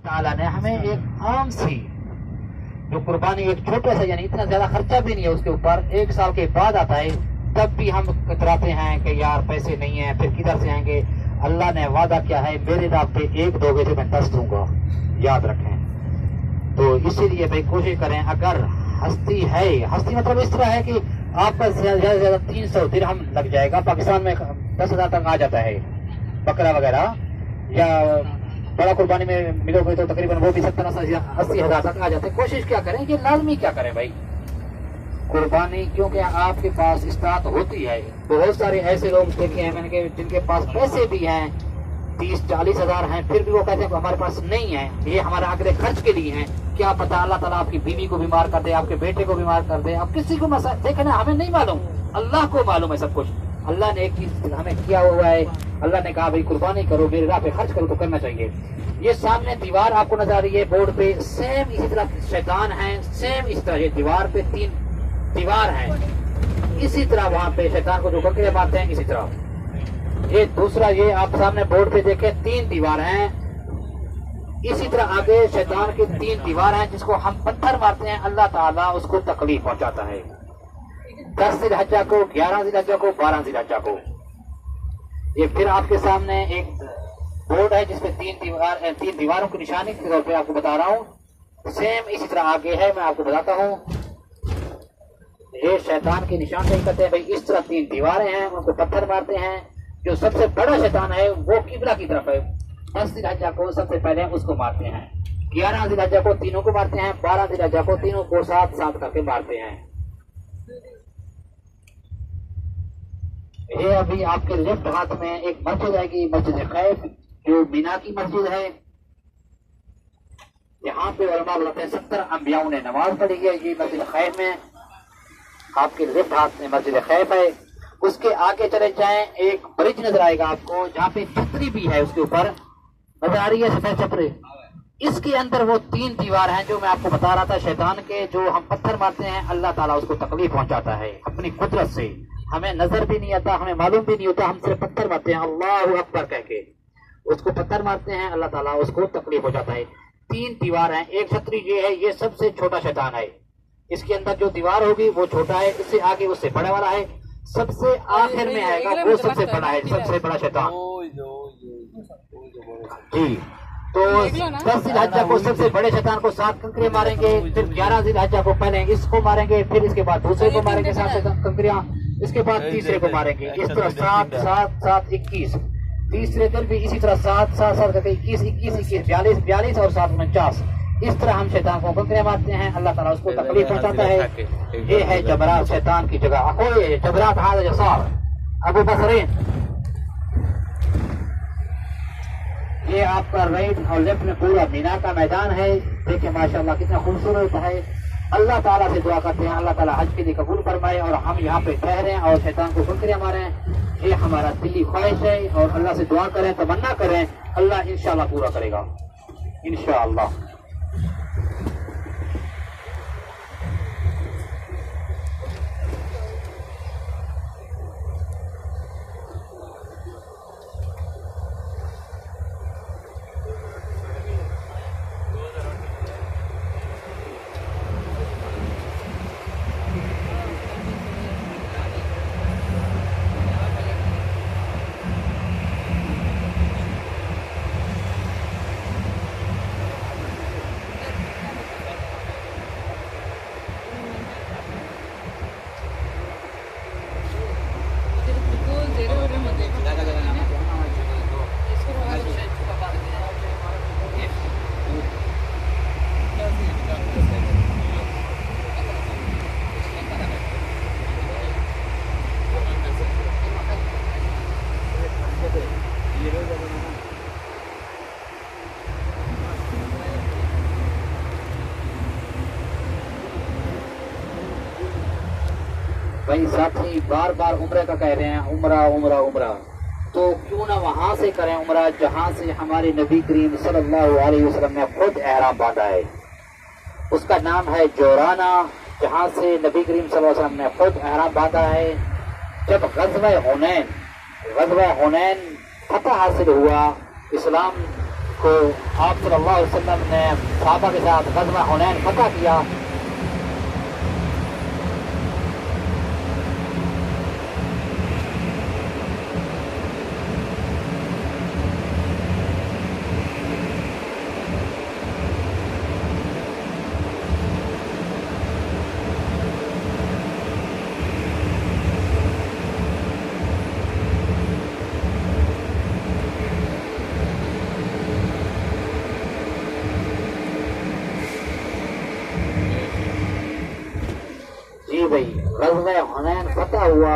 ताला ने हमें एक आम सी जो कुर्बानी एक छोटे से यानी इतना ज्यादा खर्चा भी नहीं है उसके ऊपर 1 साल के बाद आता है, तब भी हम कतराते हैं कि यार पैसे नहीं है, फिर किधर से आएंगे। अल्लाह ने वादा किया है मेरे नाम पे 1 दोगे तो मैं 10 दूंगा, याद रखें। तो इसीलिए भाई कोशिश करें, अगर हस्ती है, हस्ती मतलब इस तरह है कि आपका ज्यादा से ज्यादा 300 दिरहम लग जाएगा, पाकिस्तान में 10,000 तक आ जाता है बकरा वगैरह, या बड़ा कुर्बानी में मिलोगे तो तकरीबन वो भी 70-80 हजार तक आ जाते हैं। कोशिश क्या करें कि लाजमी क्या करें भाई कुर्बानी, क्योंकि आपके पास इस्तात होती है। बहुत सारे ऐसे लोग देखे हैं मैंने जिनके पास पैसे भी हैं 30-40 हजार हैं, फिर भी वो कहते हैं हमारे पास नहीं है, ये हमारे आगे खर्च के लिए है। क्या पता अल्लाह ताला आपकी बीवी को बीमार कर दे, आपके बेटे को बीमार कर दे, आप किसी को देखे ना, हमें नहीं मालूम, अल्लाह को मालूम है सब कुछ। अल्लाह ने एक चीज हमें किया हुआ है, अल्लाह ने कहा भाई कुर्बानी करो, मेरे राह पे खर्च करो, तो करना चाहिए। ये सामने दीवार आपको नजर आ रही है बोर्ड पे, सेम इसी तरह शैतान है, सेम इस तरह ये दीवार पे 3 दीवार है, इसी तरह वहां पे शैतान को जो ककड़े मारते हैं इसी तरह। ये दूसरा, ये आप सामने बोर्ड पे देखें 3 दीवार हैं, इसी तरह आगे शैतान की 3 दीवार हैं, जिसको हम पत्थर मारते हैं, अल्लाह ताला उसको तकलीफ पहुंचाता है। 10 जिलहज्जा को, 11 जिलहज्जा को, 12 जिलहज्जा को। ये फिर आपके सामने एक बोर्ड है जिसपे 3 दीवारों की निशानी के तौर पे आपको बता रहा हूँ। सेम इसी तरह आगे है, मैं आपको बताता हूँ। ये शैतान के निशान नहीं करते हैं भाई, इस तरह 3 दीवारें हैं, उनको पत्थर मारते हैं। जो सबसे बड़ा शैतान है वो किबला की तरफ है। 10 जिलहज्जा को सबसे पहले उसको मारते हैं, 11 जिलहज्जा को तीनों को मारते हैं, 12 जिलहज्जा को तीनों को साथ करके मारते हैं। ये अभी आपके लेफ्ट हाथ में एक मस्जिद आएगी, मस्जिद खैफ, जो मीना की मस्जिद है। यहाँ पे उलमा बताते हैं 70 अंबियाओं ने नमाज पढ़ी है। ये मस्जिद खैफ में, आपके लेफ्ट हाथ में मस्जिद खैफ है। उसके आगे चले जाएं, एक ब्रिज नजर आएगा आपको, जहाँ पे छतरी भी है, उसके ऊपर नजर आ रही है सफेद छतरी। इसके अंदर वो 3 दीवार हैं जो मैं आपको बता रहा था शैतान के, जो हम पत्थर मारते हैं, अल्लाह ताला उसको तकलीफ पहुंचाता है अपनी कुदरत से। हमें नजर भी नहीं आता, हमें मालूम भी नहीं होता, हम सिर्फ पत्थर मारते हैं अल्लाह अकबर कह के, उसको पत्थर मारते हैं, अल्लाह ताला उसको तकलीफ हो जाता है। 3 दीवार हैं, एक छतरी ये है, ये सबसे छोटा शैतान है। इसके अंदर जो दीवार होगी वो छोटा है, इससे आगे उससे बड़ा वाला है, सबसे आखिर में आएगा वो सबसे बड़ा है, सबसे बड़ा शैतान जी। तो 10 जिलहज्जा को सबसे बड़े शैतान को 7 कंकरियां मारेंगे, फिर 11 जिलहज्जा को पहले इसको मारेंगे, फिर इसके बाद दूसरे को मारेंगे 7 कंकरियां, इसके बाद तीसरे को मारेंगे। इस तरह 7, 7, 7, 21। तीसरे दिन भी इसी तरह 7, 7, 7 करके 21, 21, 21, 42, 42 और 7, 49। इस तरह हम शैतान को कंकरियां मारते हैं, अल्लाह ताला उसको तकलीफ पहुंचाता है। ये है जबरात शैतान की जगह। अखोए जबरात हाज़ा जसार अबू बसरीन। ये आपका राइट और लेफ्ट में पूरा मीना का मैदान है। देखिए माशाअल्लाह कितना खूबसूरत है। अल्लाह ताला से दुआ करते हैं अल्लाह ताला हज के लिए कबूल फरमाए और हम यहाँ पे ठहरें और शैतान को कंकरियां मारें। ये हमारा दिली ख्वाहिश है और अल्लाह से दुआ करें, तमन्ना करें, अल्लाह इंशाअल्लाह पूरा करेगा इंशाअल्लाह। भाई साथी बार बार उम्रा का कह रहे हैं, उम्रा उम्रा उम्रा, तो क्यों ना वहां से करें उम्रा जहां से हमारे नबी करीम सल्लल्लाहु अलैहि वसल्लम ने खुद एहराम बांधा है। उसका नाम है जोराना, जहां से नबी करीम सल्लल्लाहु अलैहि वसल्लम ने खुद एहराम बांधा है। जब गज़वा हुनैन फतह हासिल हुआ, इस्लाम को आप सल्लल्लाहु अलैहि वसल्लम ने सहाबा के साथ गज़वा हुनैन फतह किया। जी भाई, गज़वा हुनैन फतह हुआ।